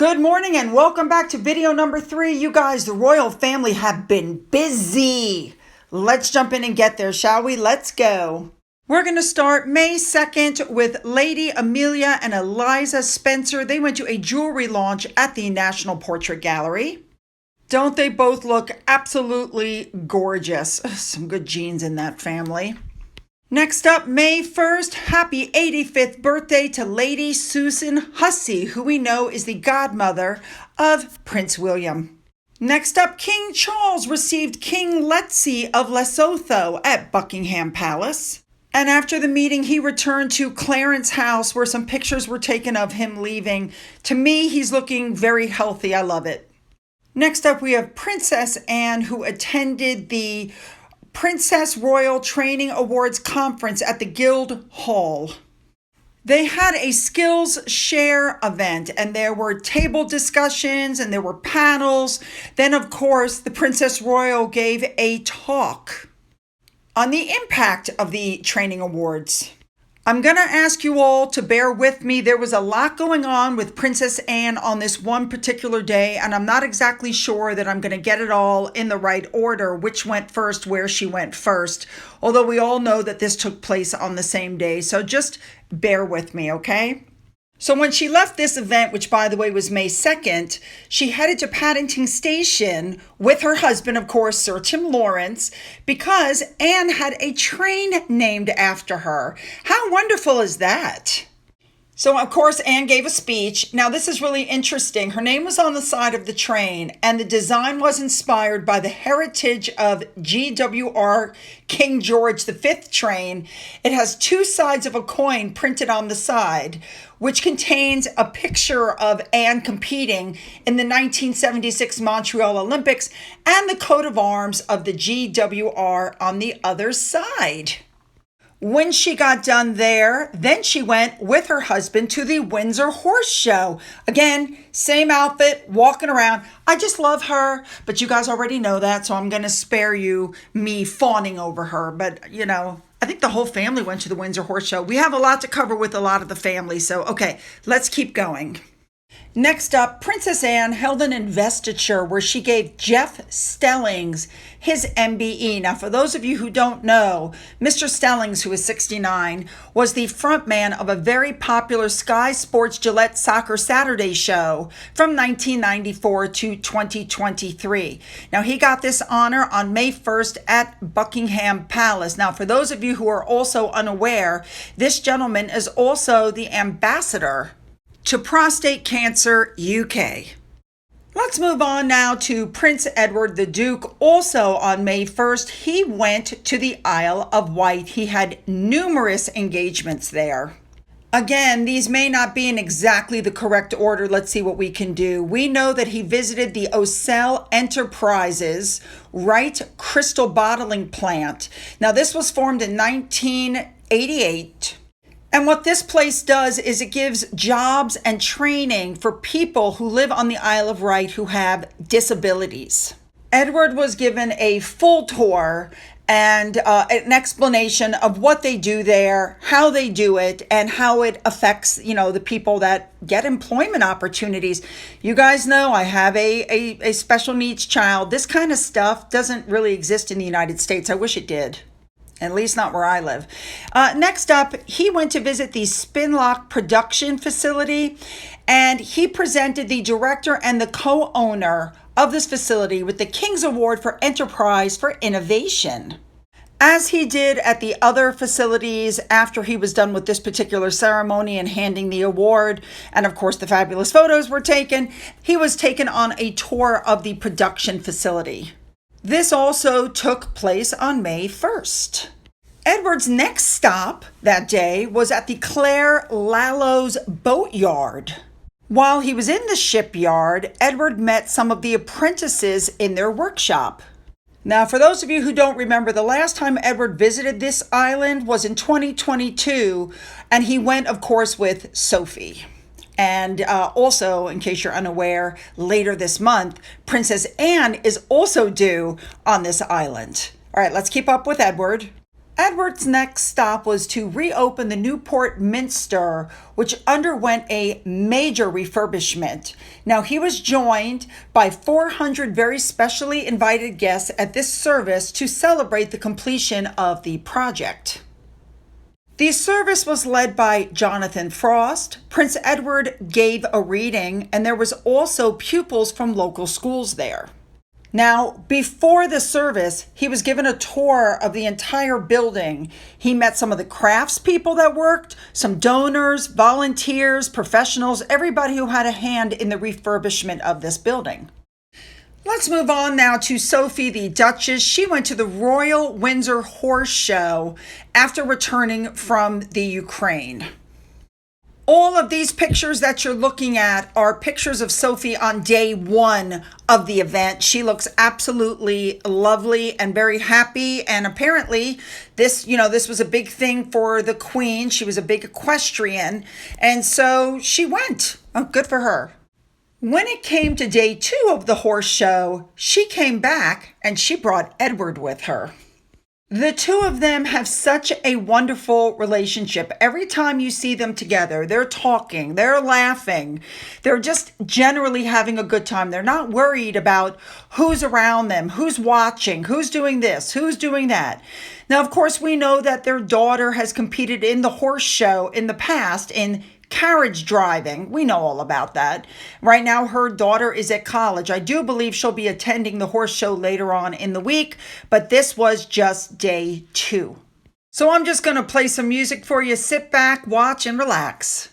Good morning and welcome back to video number 3. You guys, the royal family have been busy. Let's jump in and get there, shall we? Let's go. We're going to start May 2nd with Lady Amelia and Eliza Spencer. They went to a jewelry launch at the National Portrait Gallery. Don't they both look absolutely gorgeous? Some good genes in that family. Next up, May 1st, happy 85th birthday to Lady Susan Hussey, who we know is the godmother of Prince William. Next up, King Charles received King Letzi of Lesotho at Buckingham Palace. And after the meeting, he returned to Clarence House where some pictures were taken of him leaving. To me, he's looking very healthy. I love it. Next up, we have Princess Anne, who attended the Princess Royal Training Awards Conference at the Guildhall. They had a skills share event and there were table discussions and there were panels. Then, of course, the Princess Royal gave a talk on the impact of the training awards. I'm going to ask you all to bear with me. There was a lot going on with Princess Anne on this one particular day, and I'm not exactly sure that I'm going to get it all in the right order, which went first, where she went first, although we all know that this took place on the same day. So just bear with me, okay? So when she left this event, which by the way was May 2nd, she headed to Paddington Station with her husband, of course, Sir Tim Lawrence, because Anne had a train named after her. How wonderful is that? So, of course, Anne gave a speech. Now, this is really interesting. Her name was on the side of the train, and the design was inspired by the heritage of GWR King George V train. It has two sides of a coin printed on the side, which contains a picture of Anne competing in the 1976 Montreal Olympics and the coat of arms of the GWR on the other side. When she got done there, then she went with her husband to the Windsor Horse Show. Again, same outfit, walking around. I just love her, but you guys already know that, so I'm going to spare you me fawning over her. But, you know, I think the whole family went to the Windsor Horse Show. We have a lot to cover with a lot of the family, so okay, let's keep going. Next up, Princess Anne held an investiture where she gave Jeff Stellings his MBE. Now, for those of you who don't know, Mr. Stellings, who is 69, was the frontman of a very popular Sky Sports Gillette Soccer Saturday show from 1994 to 2023. Now, he got this honor on May 1st at Buckingham Palace. Now, for those of you who are also unaware, this gentleman is also the ambassador to Prostate Cancer UK. Let's move on now to Prince Edward the Duke. Also on May 1st, he went to the Isle of Wight. He had numerous engagements there. Again, these may not be in exactly the correct order. Let's see what we can do. We know that he visited the Ocell Enterprises Wright Crystal Bottling Plant. Now, this was formed in 1988. And what this place does is it gives jobs and training for people who live on the Isle of Wight who have disabilities. Edward was given a full tour and an explanation of what they do there, how they do it, and how it affects, the people that get employment opportunities. You guys know I have a special needs child. This kind of stuff doesn't really exist in the United States. I wish it did. At least not where I live. Next up, he went to visit the Spinlock production facility, and he presented the director and the co-owner of this facility with the King's Award for Enterprise for Innovation. As he did at the other facilities after he was done with this particular ceremony and handing the award, and of course the fabulous photos were taken, he was taken on a tour of the production facility. This also took place on May 1st. Edward's next stop that day was at the Clare Lallows Boatyard. While he was in the shipyard, Edward met some of the apprentices in their workshop. Now, for those of you who don't remember, the last time Edward visited this island was in 2022, and he went, of course, with Sophie. And also, in case you're unaware, later this month, Princess Anne is also due on this island. All right, let's keep up with Edward. Edward's next stop was to reopen the Newport Minster, which underwent a major refurbishment. Now, he was joined by 400 very specially invited guests at this service to celebrate the completion of the project. The service was led by Jonathan Frost. Prince Edward gave a reading, and there was also pupils from local schools there. Now, before the service, he was given a tour of the entire building. He met some of the craftspeople that worked, some donors, volunteers, professionals, everybody who had a hand in the refurbishment of this building. Let's move on now to Sophie, the Duchess. She went to the Royal Windsor Horse Show after returning from the Ukraine. All of these pictures that you're looking at are pictures of Sophie on day one of the event. She looks absolutely lovely and very happy. And apparently this was a big thing for the Queen. She was a big equestrian. And so she went. Oh, good for her. When it came to day two of the horse show, she came back and she brought Edward with her. The two of them have such a wonderful relationship. Every time you see them together, they're talking, they're laughing, they're just generally having a good time. They're not worried about who's around them, who's watching, who's doing this, who's doing that. Now, of course, we know that their daughter has competed in the horse show in the past in carriage driving. We know all about that. Right now, her daughter is at college. I do believe she'll be attending the horse show later on in the week, but this was just day two. So I'm just going to play some music for you. Sit back, watch, and relax.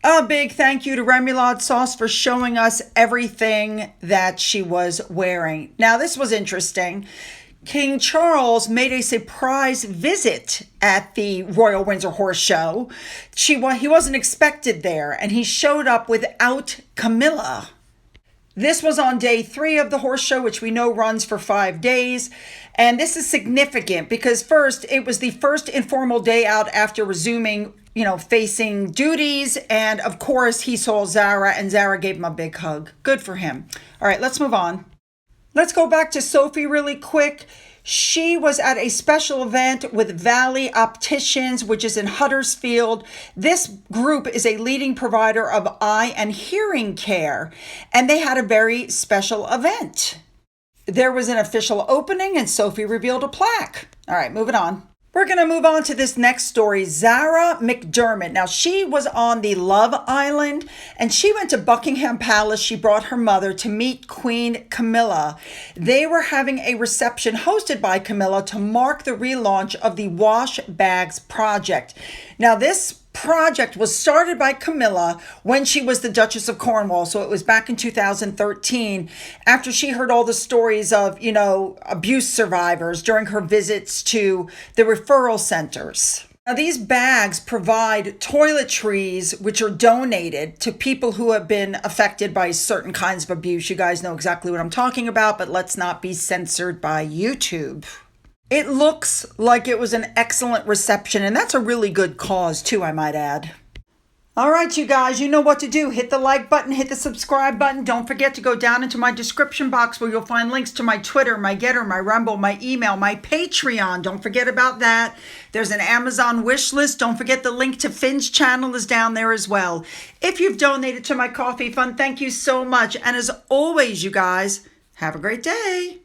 A big thank you to Remoulade Sauce for showing us everything that she was wearing. Now, this was interesting. King Charles made a surprise visit at the Royal Windsor Horse Show. He wasn't expected there, and he showed up without Camilla. This was on day 3 of the horse show, which we know runs for 5 days. And this is significant because first, it was the first informal day out after resuming, facing duties. And of course, he saw Zara and Zara gave him a big hug. Good for him. All right, let's move on. Let's go back to Sophie really quick. She was at a special event with Valley Opticians, which is in Huddersfield. This group is a leading provider of eye and hearing care, and they had a very special event. There was an official opening, and Sophie revealed a plaque. All right, moving on. We're going to move on to this next story, Zara McDermott. Now, she was on the Love Island, and she went to Buckingham Palace. She brought her mother to meet Queen Camilla. They were having a reception hosted by Camilla to mark the relaunch of the Wash Bags Project. Now, this project was started by Camilla when she was the Duchess of Cornwall. So it was back in 2013 after she heard all the stories of, abuse survivors during her visits to the referral centers. Now, these bags provide toiletries which are donated to people who have been affected by certain kinds of abuse. You guys know exactly what I'm talking about, but let's not be censored by YouTube. It looks like it was an excellent reception, and that's a really good cause too, I might add. All right, you guys, you know what to do. Hit the like button, hit the subscribe button. Don't forget to go down into my description box where you'll find links to my Twitter, my Gettr, my Rumble, my email, my Patreon. Don't forget about that. There's an Amazon wish list. Don't forget the link to Finn's channel is down there as well. If you've donated to my coffee fund, thank you so much. And as always, you guys, have a great day.